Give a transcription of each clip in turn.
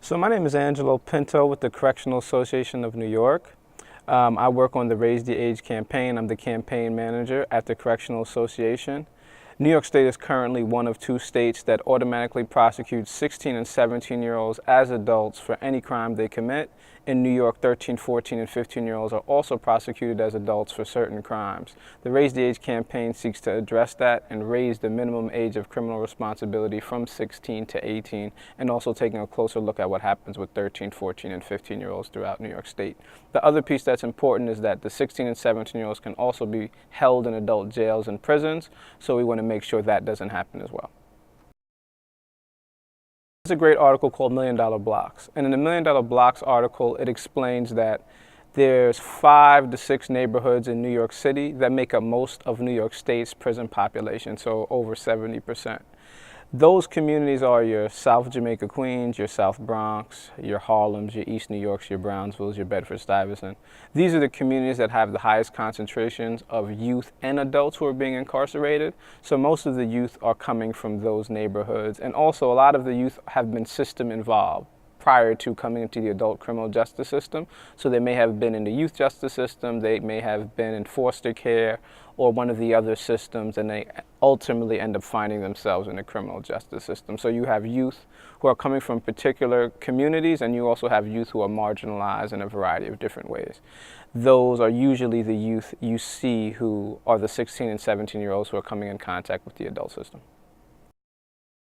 So my name is Angelo Pinto with the Correctional Association of New York. I work on the Raise the Age campaign. I'm the campaign manager at the Correctional Association. New York State is currently one of two states that automatically prosecutes 16 and 17-year-olds as adults for any crime they commit. In New York, 13, 14, and 15-year-olds are also prosecuted as adults for certain crimes. The Raise the Age campaign seeks to address that and raise the minimum age of criminal responsibility from 16 to 18, and also taking a closer look at what happens with 13, 14, and 15-year-olds throughout New York State. The other piece that's important is that the 16 and 17-year-olds can also be held in adult jails and prisons, so we want to make sure that doesn't happen as well. There's a great article called $1 Million Blocks, and in the $1 Million Blocks article it explains that there's 5 to 6 neighborhoods in New York City that make up most of New York State's prison population, so over 70%. Those communities are your South Jamaica Queens, your South Bronx, your Harlems, your East New Yorks, your Brownsvilles, your Bedford-Stuyvesant. These are the communities that have the highest concentrations of youth and adults who are being incarcerated. So most of the youth are coming from those neighborhoods. And also a lot of the youth have been system involved prior to coming into the adult criminal justice system. So they may have been in the youth justice system, they may have been in foster care or one of the other systems, and they ultimately end up finding themselves in the criminal justice system. So you have youth who are coming from particular communities, and you also have youth who are marginalized in a variety of different ways. Those are usually the youth you see who are the 16 and 17-year-olds who are coming in contact with the adult system.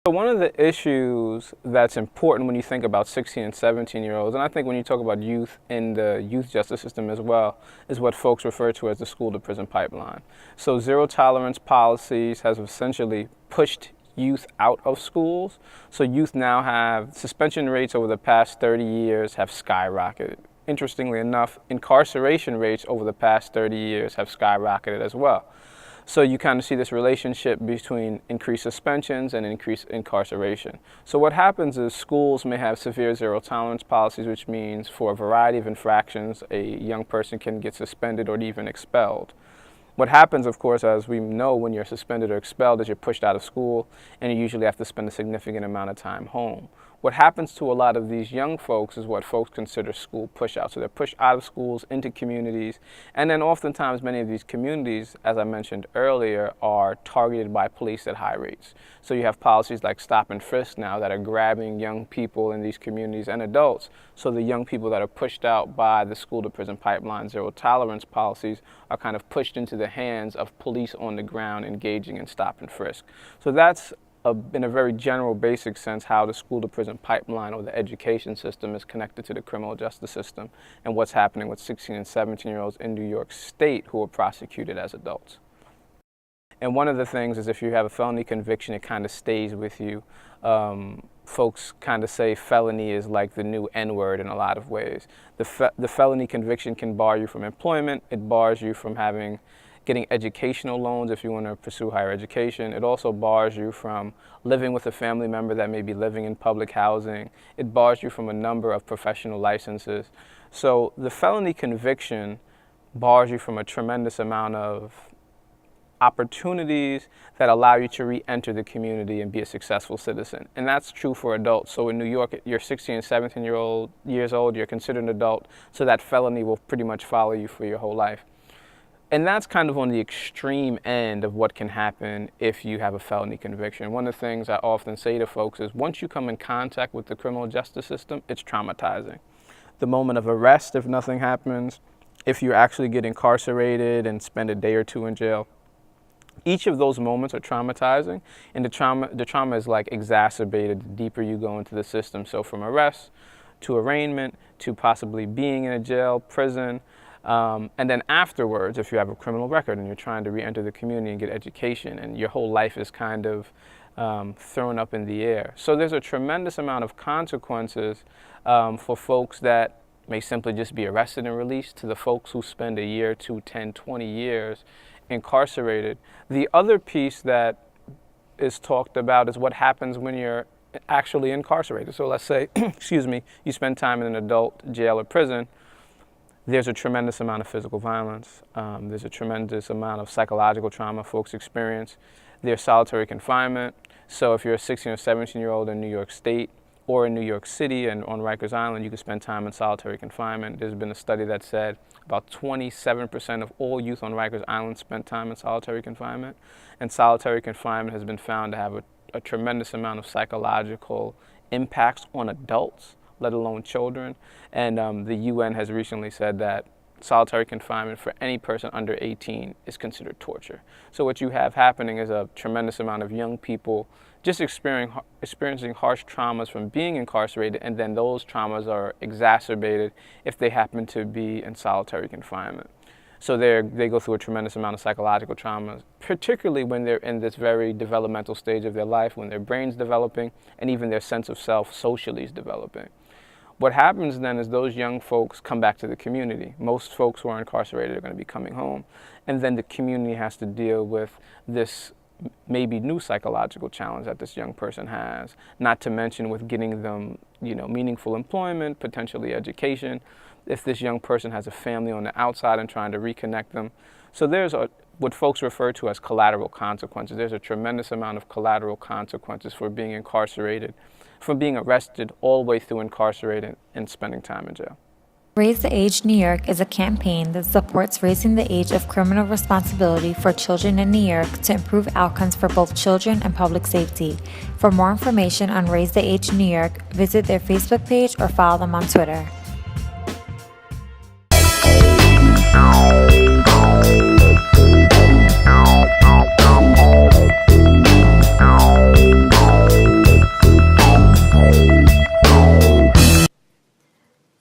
So one of the issues that's important when you think about 16 and 17-year-olds, and I think when you talk about youth in the youth justice system as well, is what folks refer to as the school-to-prison pipeline. So zero-tolerance policies has essentially pushed youth out of schools. So youth now have suspension rates over the past 30 years have skyrocketed. Interestingly enough, incarceration rates over the past 30 years have skyrocketed as well. So you kind of see this relationship between increased suspensions and increased incarceration. So what happens is schools may have severe zero tolerance policies, which means for a variety of infractions, a young person can get suspended or even expelled. What happens, of course, as we know, when you're suspended or expelled is you're pushed out of school, and you usually have to spend a significant amount of time home. What happens to a lot of these young folks is what folks consider school push-out. So they're pushed out of schools into communities, and then oftentimes many of these communities, as I mentioned earlier, are targeted by police at high rates. So you have policies like stop and frisk now that are grabbing young people in these communities and adults. So the young people that are pushed out by the school-to-prison pipeline zero tolerance policies are kind of pushed into the hands of police on the ground engaging in stop and frisk. So that's in a very general, basic sense, how the school-to-prison pipeline or the education system is connected to the criminal justice system and what's happening with 16 and 17-year-olds in New York State who are prosecuted as adults. And one of the things is if you have a felony conviction, it kind of stays with you. Folks kind of say felony is like the new N-word in a lot of ways. The felony conviction can bar you from employment. It bars you from getting educational loans if you want to pursue higher education. It also bars you from living with a family member that may be living in public housing. It bars you from a number of professional licenses. So the felony conviction bars you from a tremendous amount of opportunities that allow you to re-enter the community and be a successful citizen. And that's true for adults. So in New York, you're 16 and 17 years old, you're considered an adult, so that felony will pretty much follow you for your whole life. And that's kind of on the extreme end of what can happen if you have a felony conviction. One of the things I often say to folks is once you come in contact with the criminal justice system, it's traumatizing. The moment of arrest, if nothing happens, if you actually get incarcerated and spend a day or two in jail, each of those moments are traumatizing, and the trauma is like exacerbated the deeper you go into the system. So from arrest to arraignment to possibly being in a jail, prison, and then afterwards, if you have a criminal record and you're trying to re-enter the community and get education and your whole life is kind of thrown up in the air. So there's a tremendous amount of consequences for folks that may simply just be arrested and released to the folks who spend a year, 2, 10, 20 years incarcerated. The other piece that is talked about is what happens when you're actually incarcerated. So let's say, excuse me, you spend time in an adult jail or prison. There's a tremendous amount of physical violence. There's a tremendous amount of psychological trauma folks experience. There's solitary confinement. So if you're a 16 or 17-year-old in New York State, or in New York City and on Rikers Island, you can spend time in solitary confinement. There's been a study that said about 27% of all youth on Rikers Island spent time in solitary confinement. And solitary confinement has been found to have a tremendous amount of psychological impacts on adults, let alone children. And the UN has recently said that solitary confinement for any person under 18 is considered torture. So what you have happening is a tremendous amount of young people just experiencing harsh traumas from being incarcerated, and then those traumas are exacerbated if they happen to be in solitary confinement. So they go through a tremendous amount of psychological traumas, particularly when they're in this very developmental stage of their life, when their brain's developing and even their sense of self socially is developing. What happens then is those young folks come back to the community. Most folks who are incarcerated are going to be coming home, and then the community has to deal with this maybe new psychological challenge that this young person has, not to mention with getting them, meaningful employment, potentially education, if this young person has a family on the outside and trying to reconnect them. So there's what folks refer to as collateral consequences. There's a tremendous amount of collateral consequences for being incarcerated, from being arrested all the way through incarcerated and spending time in jail. Raise the Age New York is a campaign that supports raising the age of criminal responsibility for children in New York to improve outcomes for both children and public safety. For more information on Raise the Age New York, visit their Facebook page or follow them on Twitter.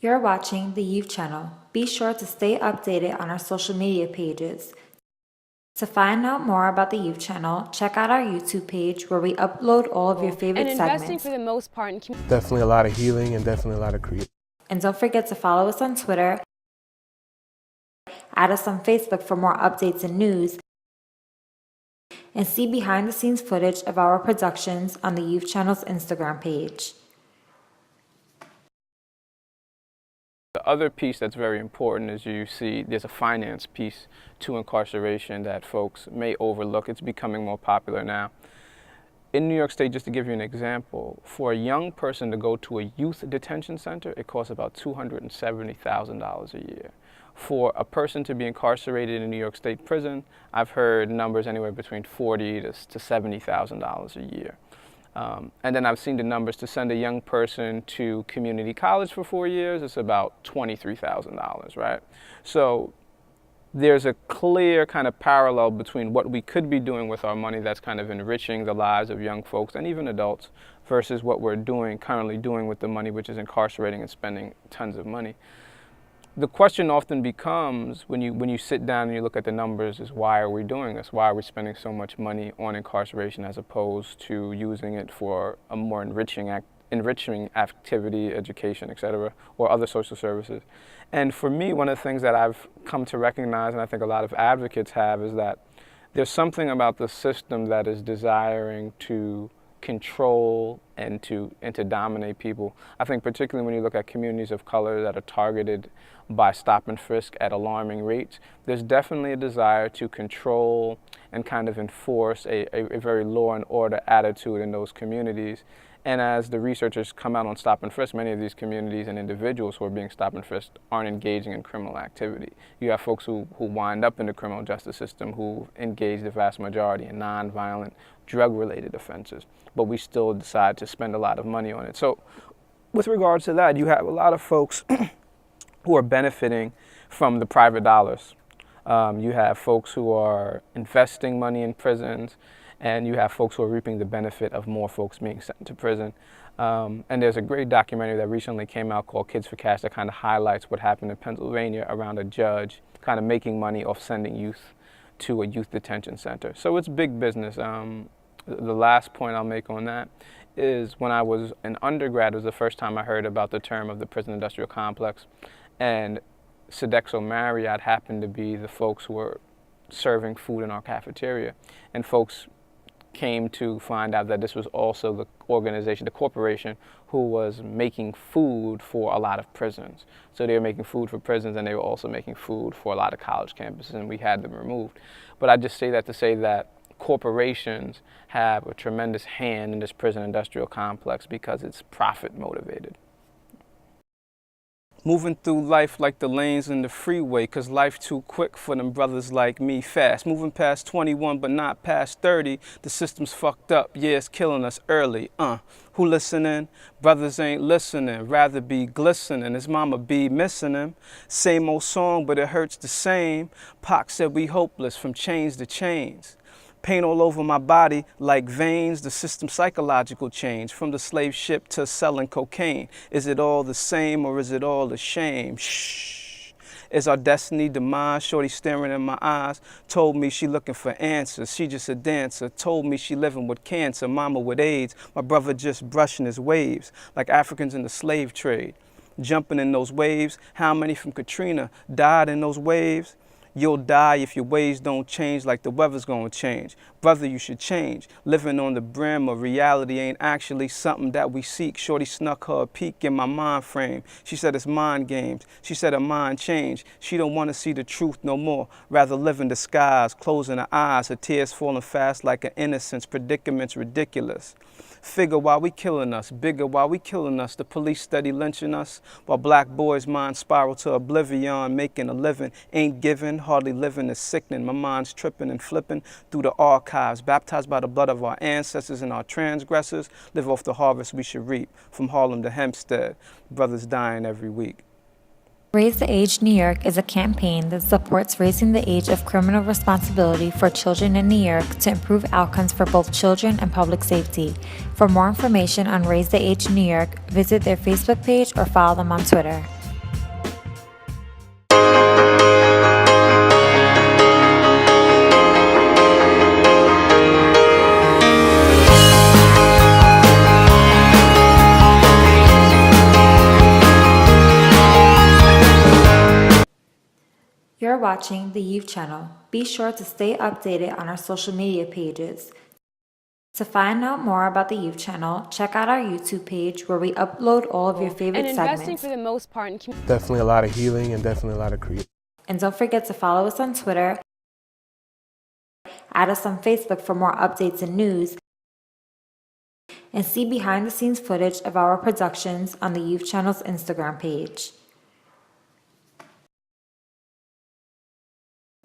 You're watching the Youth Channel. Be sure to stay updated on our social media pages. To find out more about the Youth Channel, check out our YouTube page where we upload all of your favorite segments. And investing for the most part in community. Definitely a lot of healing and definitely a lot of creativity. And don't forget to follow us on Twitter. Add us on Facebook for more updates and news. And see behind the scenes footage of our productions on the Youth Channel's Instagram page. The other piece that's very important is you see there's a finance piece to incarceration that folks may overlook. It's becoming more popular now. In New York State, just to give you an example, for a young person to go to a youth detention center, it costs about $270,000 a year. For a person to be incarcerated in a New York State prison, I've heard numbers anywhere between $40,000 to $70,000 a year. And then I've seen the numbers to send a young person to community college for 4 years, it's about $23,000, right? So there's a clear kind of parallel between what we could be doing with our money that's kind of enriching the lives of young folks and even adults versus what we're currently doing with the money, which is incarcerating and spending tons of money. The question often becomes, when you sit down and you look at the numbers, is why are we doing this? Why are we spending so much money on incarceration as opposed to using it for a more enriching activity, education, etc., or other social services? And for me, one of the things that I've come to recognize, and I think a lot of advocates have, is that there's something about the system that is desiring to control and to dominate people. I think particularly when you look at communities of color that are targeted by stop and frisk at alarming rates, there's definitely a desire to control and kind of enforce a very law and order attitude in those communities. And as the researchers come out on stop and frisk, many of these communities and individuals who are being stop and frisked aren't engaging in criminal activity. You have folks who wind up in the criminal justice system who engage the vast majority in nonviolent, drug-related offenses, but we still decide to spend a lot of money on it. So with regards to that, you have a lot of folks who are benefiting from the private dollars. You have folks who are investing money in prisons, and you have folks who are reaping the benefit of more folks being sent to prison. And there's a great documentary that recently came out called Kids for Cash that kind of highlights what happened in Pennsylvania around a judge kind of making money off sending youth to a youth detention center. So it's big business. The last point I'll make on that is when I was an undergrad, it was the first time I heard about the term of the prison industrial complex. And Sodexo Marriott happened to be the folks who were serving food in our cafeteria. And folks came to find out that this was also the organization, the corporation, who was making food for a lot of prisons. So they were making food for prisons, and they were also making food for a lot of college campuses, and we had them removed. But I just say that to say that corporations have a tremendous hand in this prison industrial complex because it's profit motivated. Moving through life like the lanes in the freeway, cause life too quick for them brothers like me. Fast, moving past 21 but not past 30. The system's fucked up, yeah, it's killing us early. Who listening? Brothers ain't listening, rather be glistening. His mama be missing him. Same old song, but it hurts the same. Pac said we hopeless from chains to chains. Pain all over my body like veins, the system psychological change. From the slave ship to selling cocaine. Is it all the same or is it all a shame? Shh. Is our destiny demise? Shorty staring in my eyes. Told me she looking for answers. She just a dancer. Told me she living with cancer. Mama with AIDS. My brother just brushing his waves. Like Africans in the slave trade. Jumping in those waves. How many from Katrina died in those waves? You'll die if your ways don't change like the weather's gonna change. Brother, you should change. Living on the brim of reality ain't actually something that we seek. Shorty snuck her a peek in my mind frame. She said it's mind games. She said her mind changed. She don't wanna see the truth no more. Rather live in disguise, closing her eyes, her tears falling fast like an innocence. Predicament's ridiculous. Figure why we killing us, bigger why we killing us. The police steady lynching us, while black boys' minds spiral to oblivion. Making a living ain't given, hardly living is sickening. My mind's tripping and flipping through the archives. Baptized by the blood of our ancestors and our transgressors. Live off the harvest we should reap. From Harlem to Hempstead, brothers dying every week. Raise the Age New York is a campaign that supports raising the age of criminal responsibility for children in New York to improve outcomes for both children and public safety. For more information on Raise the Age New York, visit their Facebook page or follow them on Twitter. You're watching the Youth Channel. Be sure to stay updated on our social media pages. To find out more about the Youth Channel, check out our YouTube page where we upload all of your favorite and investing segments. for the most part in Definitely a lot of healing and definitely a lot of creativity. And don't forget to follow us on Twitter, add us on Facebook for more updates and news, and see behind the scenes footage of our productions on the Youth Channel's Instagram page.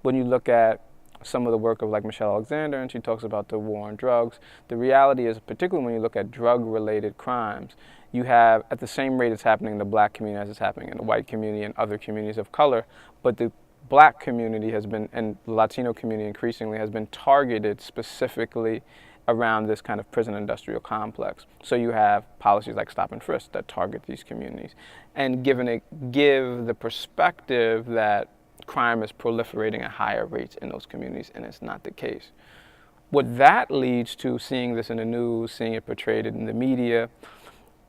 When you look at some of the work of like Michelle Alexander, and she talks about the war on drugs, the reality is, particularly when you look at drug-related crimes, you have, at the same rate it's happening in the black community as it's happening in the white community and other communities of color, but the black community has been, and the Latino community increasingly, has been targeted specifically around this kind of prison industrial complex. So you have policies like stop and frisk that target these communities, and give the perspective that crime is proliferating at higher rates in those communities, and it's not the case. What that leads to, seeing this in the news, seeing it portrayed in the media,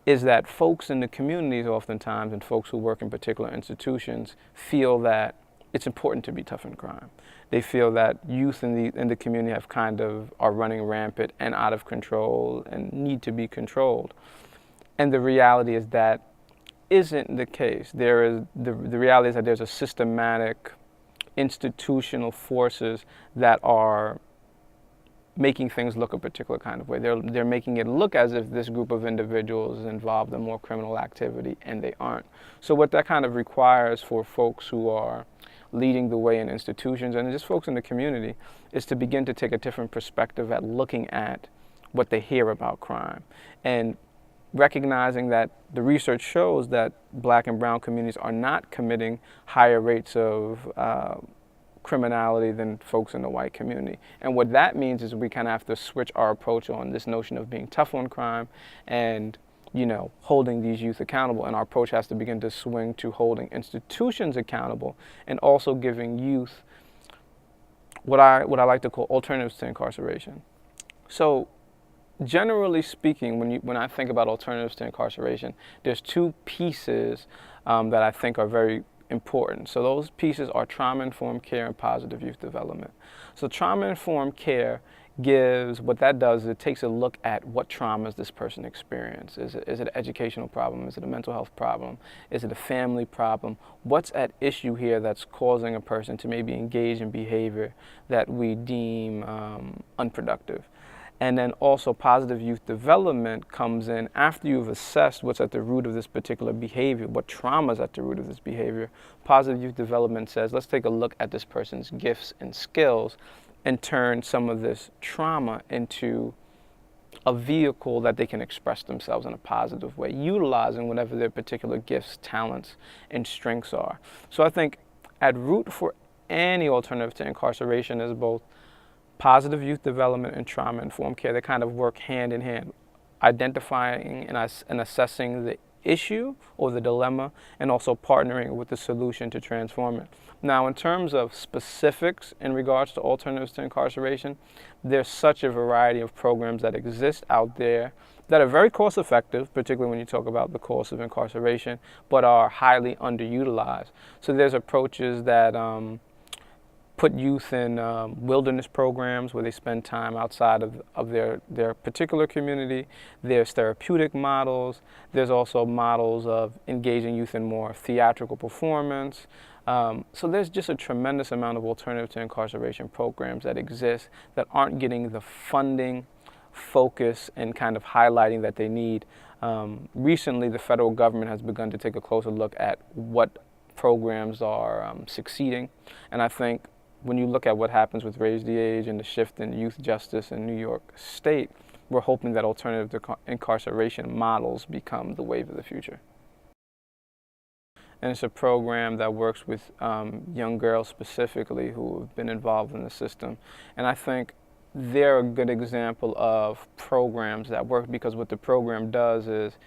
is that folks in the communities oftentimes, and folks who work in particular institutions, feel that it's important to be tough in crime. They feel that youth in the community are running rampant and out of control and need to be controlled. And the reality is that isn't the case. The reality is that there's a systematic institutional forces that are making things look a particular kind of way. They're making it look as if this group of individuals is involved in more criminal activity, and they aren't. So what that kind of requires for folks who are leading the way in institutions, and just folks in the community, is to begin to take a different perspective at looking at what they hear about crime, and recognizing that the research shows that black and brown communities are not committing higher rates of criminality than folks in the white community. And what that means is we kind of have to switch our approach on this notion of being tough on crime and, you know, holding these youth accountable. And our approach has to begin to swing to holding institutions accountable and also giving youth what I like to call alternatives to incarceration. So generally speaking, when I think about alternatives to incarceration, there's two pieces that I think are very important. So those pieces are trauma-informed care and positive youth development. So trauma-informed care what that does is it takes a look at what traumas this person experienced. Is it an educational problem? Is it a mental health problem? Is it a family problem? What's at issue here that's causing a person to maybe engage in behavior that we deem unproductive? And then also positive youth development comes in after you've assessed what's at the root of this particular behavior, what trauma's at the root of this behavior. Positive youth development says, let's take a look at this person's gifts and skills and turn some of this trauma into a vehicle that they can express themselves in a positive way, utilizing whatever their particular gifts, talents, and strengths are. So I think at root for any alternative to incarceration is both positive youth development and trauma-informed care. They kind of work hand in hand, identifying and assessing the issue or the dilemma, and also partnering with the solution to transform it. Now, in terms of specifics in regards to alternatives to incarceration, there's such a variety of programs that exist out there that are very cost-effective, particularly when you talk about the cost of incarceration, but are highly underutilized. So there's approaches that put youth in wilderness programs where they spend time outside of their particular community. There's therapeutic models. There's also models of engaging youth in more theatrical performance. So there's just a tremendous amount of alternative to incarceration programs that exist that aren't getting the funding, focus, and kind of highlighting that they need. Recently, the federal government has begun to take a closer look at what programs are succeeding, and I think when you look at what happens with Raise the Age and the shift in youth justice in New York State, we're hoping that alternative to incarceration models become the wave of the future. And it's a program that works with young girls specifically who have been involved in the system. And I think they're a good example of programs that work, because what the program does is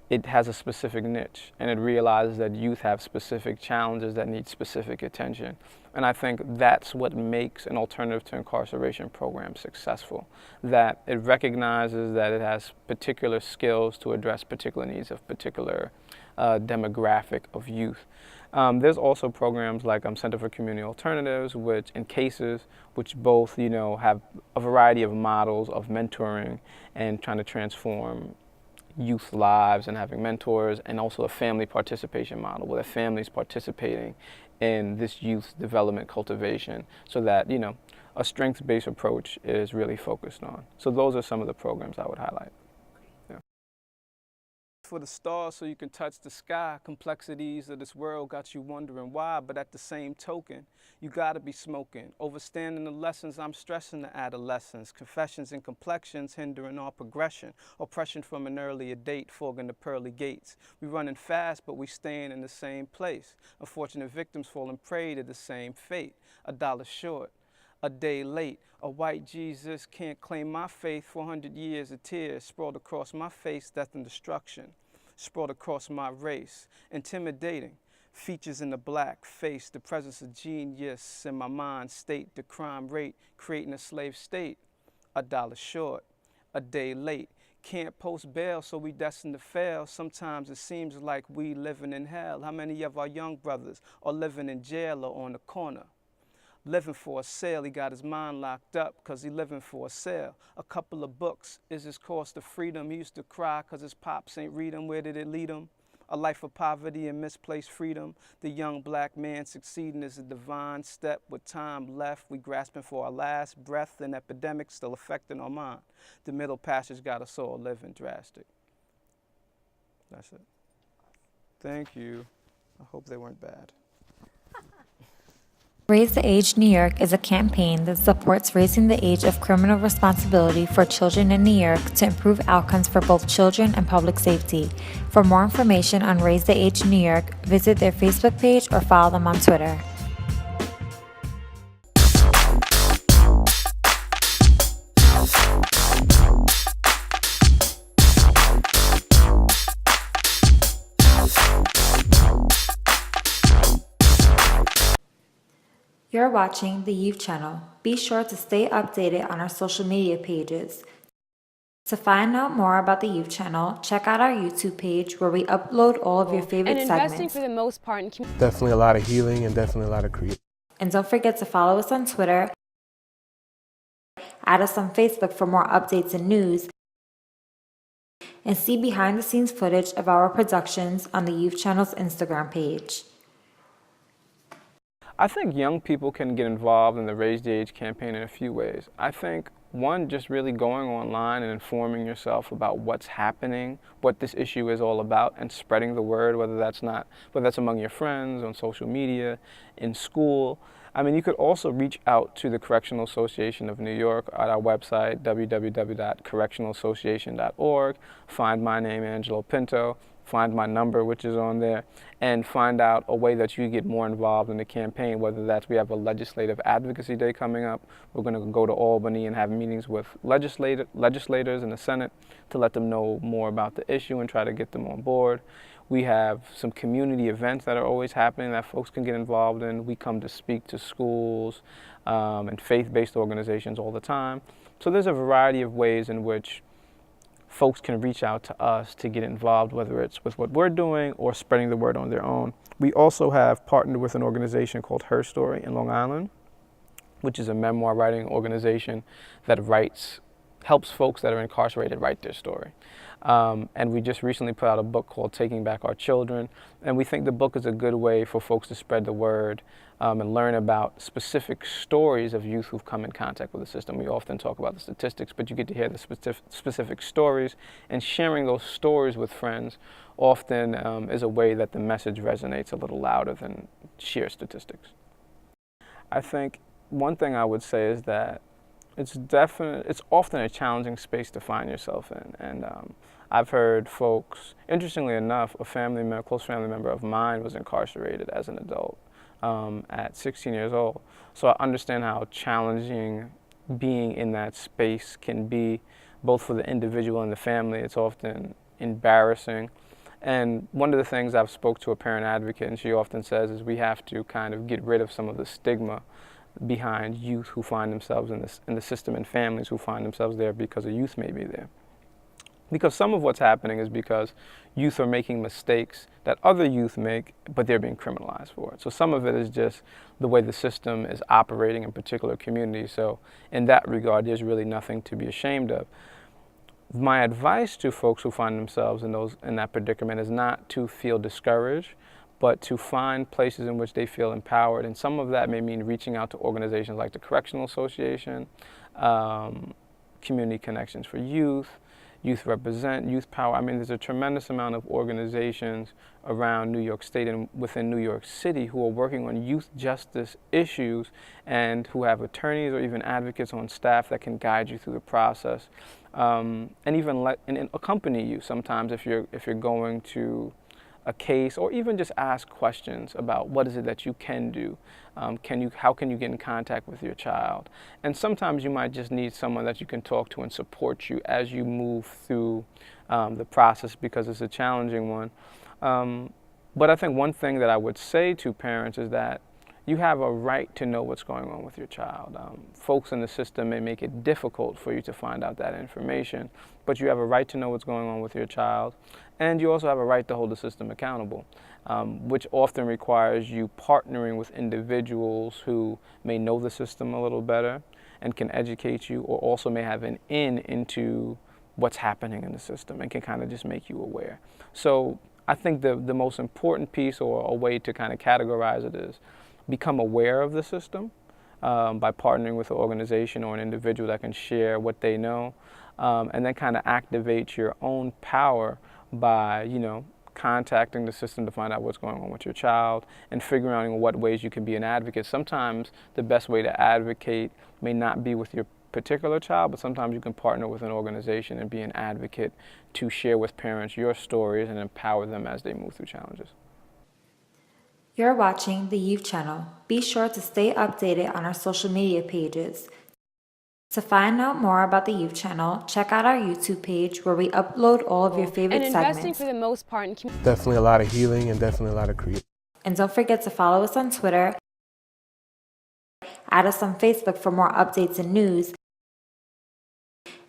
it has a specific niche, and it realizes that youth have specific challenges that need specific attention. And I think that's what makes an alternative to incarceration program successful, that it recognizes that it has particular skills to address particular needs of particular demographic of youth. There's also programs like Center for Community Alternatives, which in cases which both have a variety of models of mentoring and trying to transform youth lives and having mentors, and also a family participation model where the families participating in this youth development cultivation, so that a strengths-based approach is really focused on. So those are some of the programs I would highlight. Yeah. For the stars so you can touch the sky, complexities of this world got you wondering why, but at the same token, you gotta be smoking. Overstanding the lessons, I'm stressing the adolescence. Confessions and complexions hindering our progression. Oppression from an earlier date, fogging the pearly gates. We running fast, but we staying in the same place. Unfortunate victims falling prey to the same fate. $1 short, a day late. A white Jesus can't claim my faith. 400 years of tears sprawled across my face, death and destruction. Sprawled across my race, intimidating. Features in the black face, the presence of genius in my mind state, the crime rate, creating a slave state. $1 short, a day late. Can't post bail, so we destined to fail. Sometimes it seems like we living in hell. How many of our young brothers are living in jail or on the corner? Living for a sale, he got his mind locked up cause he living for a sale. A couple of books is his course to freedom. He used to cry cause his pops ain't read him. Where did it lead him? A life of poverty and misplaced freedom. The young black man succeeding is a divine step. With time left, we grasping for our last breath. An epidemic still affecting our mind. The middle passage got us all living drastic. That's it. Thank you. I hope they weren't bad. Raise the Age New York is a campaign that supports raising the age of criminal responsibility for children in New York to improve outcomes for both children and public safety. For more information on Raise the Age New York, visit their Facebook page or follow them on Twitter. You're watching the Youth Channel. Be sure to stay updated on our social media pages. To find out more about the Youth Channel, check out our YouTube page where we upload all of your favorite and investing segments. for the most part in Definitely a lot of healing and definitely a lot of creativity. And don't forget to follow us on Twitter Add us on Facebook for more updates and news, and see behind-the-scenes footage of our productions on the Youth Channel's Instagram page. I think young people can get involved in the Raise the Age campaign in a few ways. I think one, just really going online and informing yourself about what's happening, what this issue is all about, and spreading the word, whether that's among your friends, on social media, in school. I mean, you could also reach out to the Correctional Association of New York at our website, www.correctionalassociation.org. Find my name, Angelo Pinto. Find my number, which is on there, and find out a way that you get more involved in the campaign, whether that's we have a legislative advocacy day coming up. We're going to go to Albany and have meetings with legislators in the Senate to let them know more about the issue and try to get them on board. We have some community events that are always happening that folks can get involved in. We come to speak to schools and faith-based organizations all the time. So there's a variety of ways in which folks can reach out to us to get involved, whether it's with what we're doing or spreading the word on their own. We also have partnered with an organization called Her Story in Long Island, which is a memoir writing organization that helps folks that are incarcerated write their story. And we just recently put out a book called Taking Back Our Children, and we think the book is a good way for folks to spread the word and learn about specific stories of youth who've come in contact with the system. We often talk about the statistics, but you get to hear the specific stories, and sharing those stories with friends often is a way that the message resonates a little louder than sheer statistics. I think one thing I would say is that it's often a challenging space to find yourself in, and I've heard folks, interestingly enough, a close family member of mine was incarcerated as an adult at 16 years old. So I understand how challenging being in that space can be, both for the individual and the family. It's often embarrassing. And one of the things I've spoke to a parent advocate, and she often says, is we have to kind of get rid of some of the stigma behind youth who find themselves in the system, and families who find themselves there because a youth may be there. Because some of what's happening is because youth are making mistakes that other youth make, but they're being criminalized for it. So some of it is just the way the system is operating in particular communities. So in that regard, there's really nothing to be ashamed of. My advice to folks who find themselves in that predicament is not to feel discouraged, but to find places in which they feel empowered. And some of that may mean reaching out to organizations like the Correctional Association, Community Connections for Youth, Youth Represent, Youth Power. I mean, there's a tremendous amount of organizations around New York State and within New York City who are working on youth justice issues and who have attorneys or even advocates on staff that can guide you through the process, and even accompany you sometimes if you're going to a case, or even just ask questions about what is it that you can do. How can you get in contact with your child? And sometimes you might just need someone that you can talk to and support you as you move through the process, because it's a challenging one. But I think one thing that I would say to parents is that you have a right to know what's going on with your child. Folks in the system may make it difficult for you to find out that information, but you have a right to know what's going on with your child. And you also have a right to hold the system accountable, which often requires you partnering with individuals who may know the system a little better and can educate you, or also may have an into what's happening in the system and can kind of just make you aware. So I think the most important piece, or a way to kind of categorize it, is become aware of the system by partnering with an organization or an individual that can share what they know, and then kind of activate your own power by, contacting the system to find out what's going on with your child and figuring out in what ways you can be an advocate. Sometimes the best way to advocate may not be with your particular child, but sometimes you can partner with an organization and be an advocate to share with parents your stories and empower them as they move through challenges. You're watching the Youth Channel. Be sure to stay updated on our social media pages. To find out more about the Youth Channel, check out our YouTube page where we upload all of your favorite And investing segments. for the most part in community. Definitely a lot of healing and definitely a lot of creativity. And don't forget to follow us on Twitter. Add us on Facebook for more updates and news.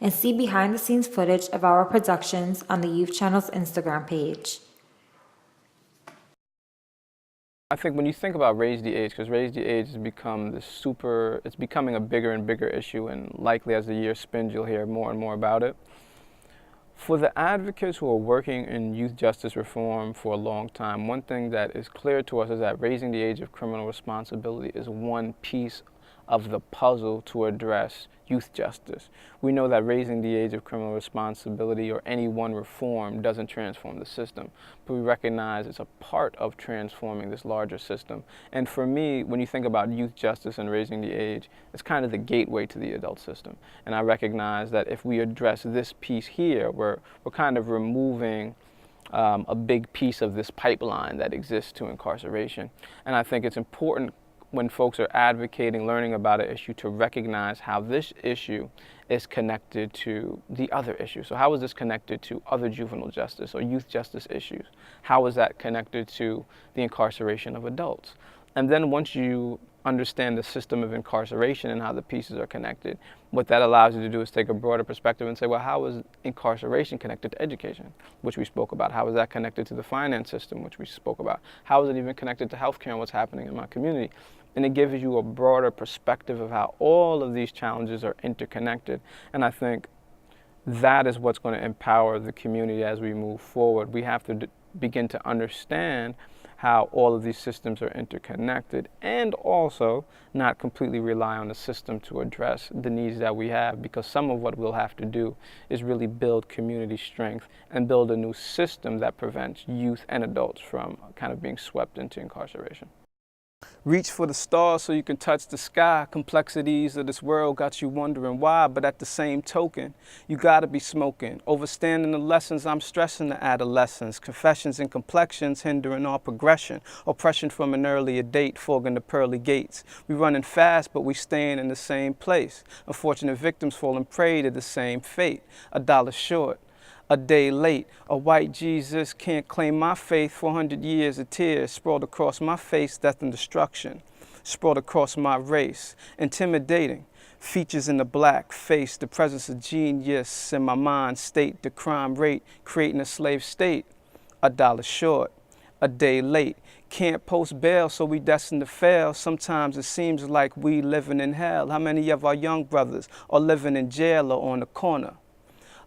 And see behind-the-scenes footage of our productions on the Youth Channel's Instagram page. I think when you think about Raise the Age, because Raise the Age has become it's becoming a bigger and bigger issue, and likely as the year spins, you'll hear more and more about it. For the advocates who are working in youth justice reform for a long time, one thing that is clear to us is that raising the age of criminal responsibility is one piece of the puzzle to address youth justice. We know that raising the age of criminal responsibility or any one reform doesn't transform the system, but we recognize it's a part of transforming this larger system. And for me, when you think about youth justice and raising the age, it's kind of the gateway to the adult system. And I recognize that if we address this piece here, we're kind of removing a big piece of this pipeline that exists to incarceration. And I think it's important when folks are advocating, learning about an issue, to recognize how this issue is connected to the other issue. So how is this connected to other juvenile justice or youth justice issues? How is that connected to the incarceration of adults? And then once you understand the system of incarceration and how the pieces are connected, what that allows you to do is take a broader perspective and say, well, how is incarceration connected to education, which we spoke about? How is that connected to the finance system, which we spoke about? How is it even connected to healthcare and what's happening in my community? And it gives you a broader perspective of how all of these challenges are interconnected. And I think that is what's going to empower the community as we move forward. We have to begin to understand how all of these systems are interconnected, and also not completely rely on the system to address the needs that we have, because some of what we'll have to do is really build community strength and build a new system that prevents youth and adults from kind of being swept into incarceration. Reach for the stars so you can touch the sky. Complexities of this world got you wondering why, but at the same token, you gotta be smoking. Overstanding the lessons, I'm stressing the adolescence. Confessions and complexions hindering our progression. Oppression from an earlier date, fogging the pearly gates. We running fast, but we staying in the same place. Unfortunate victims falling prey to the same fate. $1 short, a day late. A white Jesus can't claim my faith. 400 years of tears sprawled across my face, death and destruction sprawled across my race. Intimidating features in the black face, the presence of genius in my mind state, the crime rate creating a slave state. $1 short, a day late. Can't post bail, so we destined to fail. Sometimes it seems like we living in hell. How many of our young brothers are living in jail or on the corner?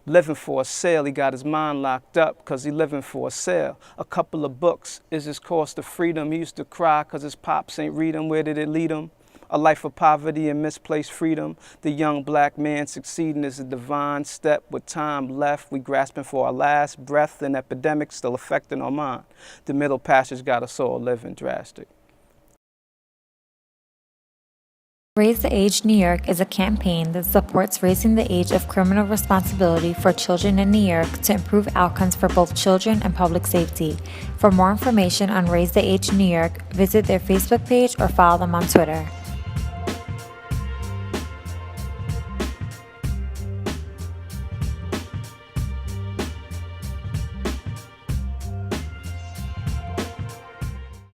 Living for a sale, he got his mind locked up cause he living for a sale. A couple of books is his course to freedom. He used to cry cause his pops ain't read him. Where did it lead him? A life of poverty and misplaced freedom. The young black man succeeding is a divine step. With time left, we grasping for our last breath. An epidemic still affecting our mind. The middle passage got us all living drastic. Raise the Age New York is a campaign that supports raising the age of criminal responsibility for children in New York to improve outcomes for both children and public safety. For more information on Raise the Age New York, visit their Facebook page or follow them on Twitter.